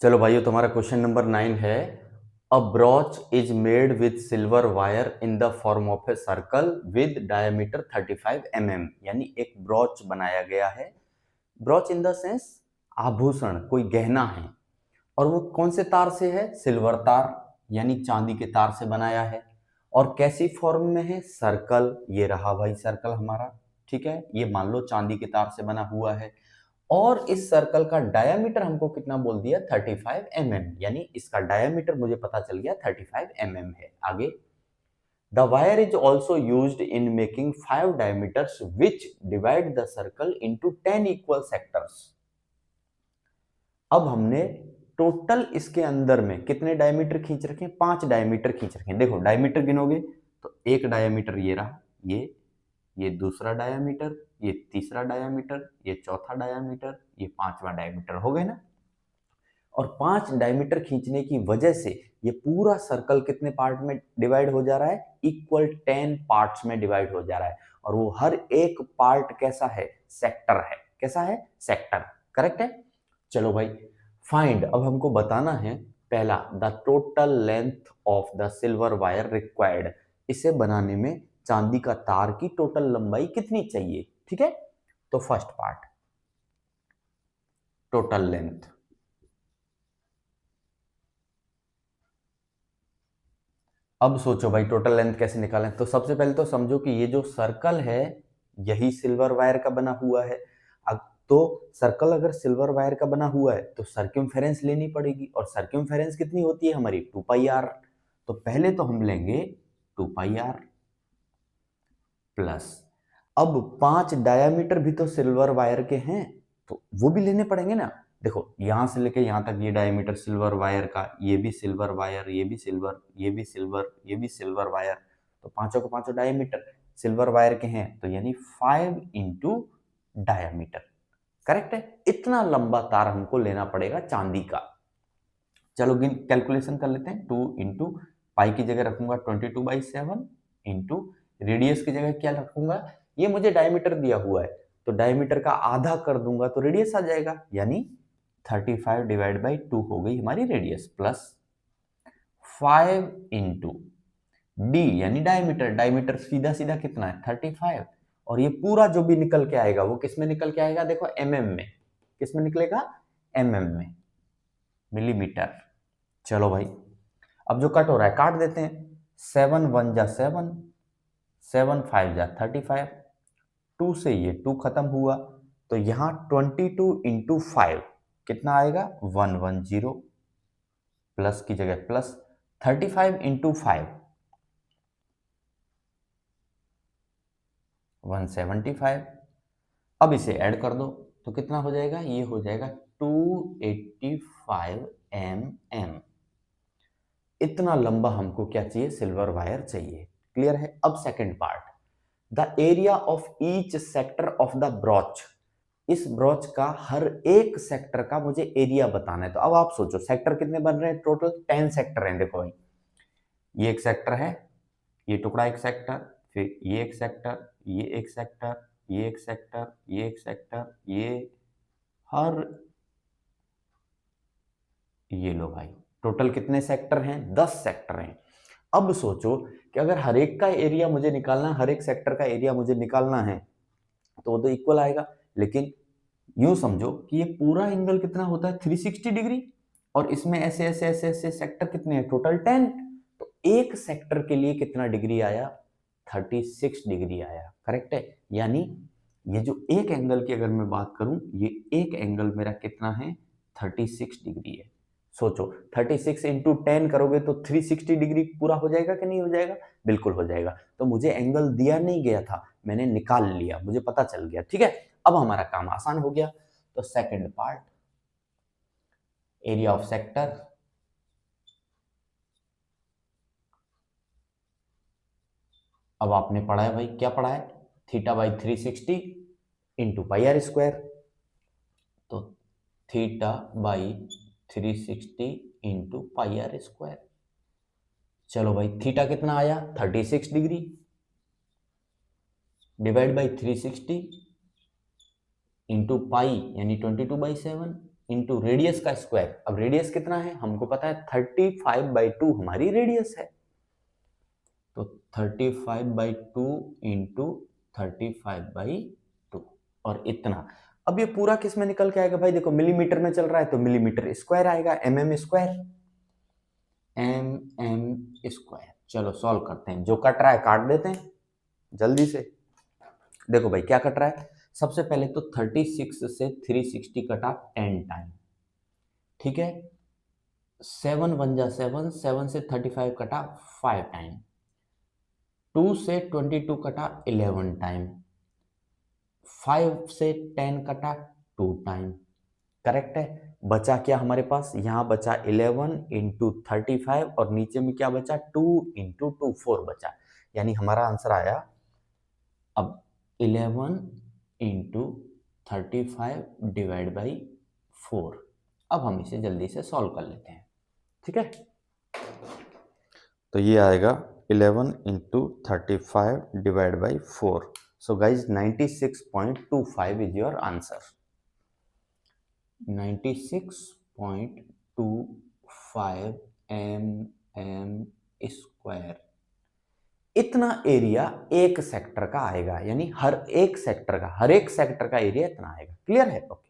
चलो भाइयों, तुम्हारा क्वेश्चन नंबर 9 है। A brooch is made with silver wire in the form of a circle with diameter 35 mm। यानी एक ब्रॉच बनाया गया है। ब्रॉच इन द सेंस आभूषण, कोई गहना है, और वो कौन से तार से है? सिल्वर तार, यानी चांदी के तार से बनाया है। और कैसी फॉर्म में है? सर्कल। ये रहा भाई सर्कल हमारा, ठीक है। ये मान लो चांदी के तार से बना हुआ है। और इस सर्कल का डायामीटर हमको कितना बोल दिया? 35 mm। यानी इसका डायामीटर मुझे पता चल गया 35 mm है। आगे, the wire is also used in making 5 diameters which divide the circle into 10 equal sectors. अब हमने टोटल इसके अंदर में कितने डायमीटर खींच रखे हैं? 5 डायमीटर खींच रखे हैं। देखो डायमीटर गिनोगे तो एक डायमीटर ये रहा, ये दूसरा डायमीटर, ये तीसरा डायमीटर, ये चौथा डायमीटर, ये पांचवा डायमीटर, हो गए ना। और 5 डायमीटर खींचने की वजह से ये पूरा सर्कल कितने पार्ट में डिवाइड हो जा रहा है? इक्वल 10 पार्ट्स में डिवाइड हो जा रहा है। और वो हर एक पार्ट कैसा है? सेक्टर है। कैसा है? सेक्टर। करेक्ट है। चलो भाई, फाइंड, अब हमको बताना है पहला, the total length of the silver wire required. इसे बनाने में चांदी का तार की टोटल लंबाई कितनी चाहिए? ठीक है। तो फर्स्ट पार्ट, टोटल लेंथ। अब सोचो भाई टोटल लेंथ कैसे निकालें। तो सबसे पहले तो समझो कि ये जो सर्कल है यही सिल्वर वायर का बना हुआ है। अब तो सर्कल अगर सिल्वर वायर का बना हुआ है तो सर्क्यूमफेरेंस लेनी पड़ेगी, और सर्क्यूमफेरेंस कितनी होती है हमारी? 2 पाई आर। तो पहले तो हम लेंगे 2 पाई आर प्लस, अब 5 डायामीटर भी तो सिल्वर वायर के हैं तो वो भी लेने पड़ेंगे ना। देखो यहां से लेके यहां तक ये डायमीटर सिल्वर वायर का, ये भी सिल्वर वायर, ये भी सिल्वर, ये भी सिल्वर, ये भी सिल्वर वायर, तो पांचों के पांचों डायमीटर सिल्वर वायर के हैं। तो यानी 5 इंटू डायमीटर। करेक्ट है। इतना लंबा तार हमको लेना पड़ेगा चांदी का। चलो गिन कैलकुलेशन कर लेते हैं। 2 इंटू पाई की जगह रखूंगा 22/7 इंटू रेडियस की जगह क्या रखूंगा? ये मुझे डायमीटर दिया हुआ है तो डायमीटर का आधा कर दूंगा तो रेडियस आ जाएगा, यानी 35 डिवाइड बाई 2 हो गई हमारी रेडियस, प्लस 5 इंटू डी यानी डायमीटर। डायमीटर सीधा सीधा कितना है? 35। और ये पूरा जो भी निकल के आएगा वो किस में निकल के आएगा? देखो mm में। किस में निकलेगा? mm में, मिलीमीटर। चलो भाई, अब जो कट हो रहा है काट देते हैं। 7 1 जा 7, 7 5 जा 35, 2 से ये 2 खत्म हुआ तो यहाँ 22 इंटू 5 कितना आएगा? 110, प्लस की जगह प्लस, 35 इंटू 5 175। अब इसे ऐड कर दो तो कितना हो जाएगा? ये हो जाएगा 285 mm। इतना लंबा हमको क्या चाहिए? सिल्वर वायर चाहिए। क्लियर है। अब second part, the area of each sector of the brooch. इस ब्रॉच का हर एक सेक्टर का मुझे एरिया बताना है। तो अब आप सोचो सेक्टर कितने बन रहे हैं? टोटल 10 सेक्टर हैं। देखो भाई, ये एक सेक्टर है, ये टुकड़ा एक सेक्टर, फिर ये एक सेक्टर, ये एक सेक्टर, ये एक सेक्टर, ये एक सेक्टर, ये हर, ये लो भाई, टोटल कितने सेक्टर हैं? 10 सेक्टर हैं। अब सोचो कि अगर हर एक का एरिया मुझे निकालना है, हर एक सेक्टर का एरिया मुझे निकालना है तो वो तो इक्वल आएगा। लेकिन यूं समझो कि ये पूरा एंगल कितना होता है? 360 डिग्री। और इसमें ऐसे ऐसे ऐसे ऐसे सेक्टर कितने हैं? टोटल 10। तो एक सेक्टर के लिए कितना डिग्री आया? 36 डिग्री आया। करेक्ट है। यानी ये जो एक एंगल की अगर मैं बात करूं, ये एक एंगल मेरा कितना है? 36 डिग्री है। सोचो 36 इंटू 10 करोगे तो 360 डिग्री पूरा हो जाएगा कि नहीं हो जाएगा? बिल्कुल हो जाएगा। तो मुझे एंगल दिया नहीं गया था, मैंने निकाल लिया, मुझे पता चल गया। ठीक है। अब हमारा काम आसान हो गया। तो second part, area of sector. अब आपने पढ़ा है भाई, क्या पढ़ा है? Theta by 360 into pi r square. तो theta by 360 into pi r square. चलो भाई, थीटा कितना आया? 36 degree divide by 360 into pi यानी 22/7। इंटू रेडियस का स्क्वायर। अब रेडियस कितना है हमको पता है, 35/2 हमारी रेडियस है, तो 35/2 इंटू 35/2 और इतना। अब ये पूरा किस में निकल के आएगा भाई, देखो मिलीमीटर में चल रहा है तो मिलीमीटर स्क्वायर आएगा, एमएम स्क्वायर, एम स्क्वायर। चलो सॉल्व करते हैं, जो कट रहा है काट देते हैं जल्दी से। देखो भाई क्या कट रहा है, सबसे पहले तो 36 से 360 कटा 10 टाइम, ठीक है। 7 1 जा 7, 7 से 35 कटा 5 टाइम, 2 से 22 कटा 11 टाइम, 5 से 10 कटा 2 टाइम, करेक्ट है। बचा क्या हमारे पास, यहाँ बचा 11 इंटू 35 और नीचे में क्या बचा 2 इंटू 2, 4 बचा, यानी हमारा आंसर आया अब 11 इंटू 35 डिवाइड बाई 4। अब हम इसे जल्दी से सॉल्व कर लेते हैं, ठीक है। तो ये आएगा 11 into 35 divide by 4। So guys 96.25 is your answer. 96.25 mm square. इतना एरिया एक सेक्टर का आएगा, यानी हर एक सेक्टर का एरिया इतना आएगा। क्लियर है? ओके।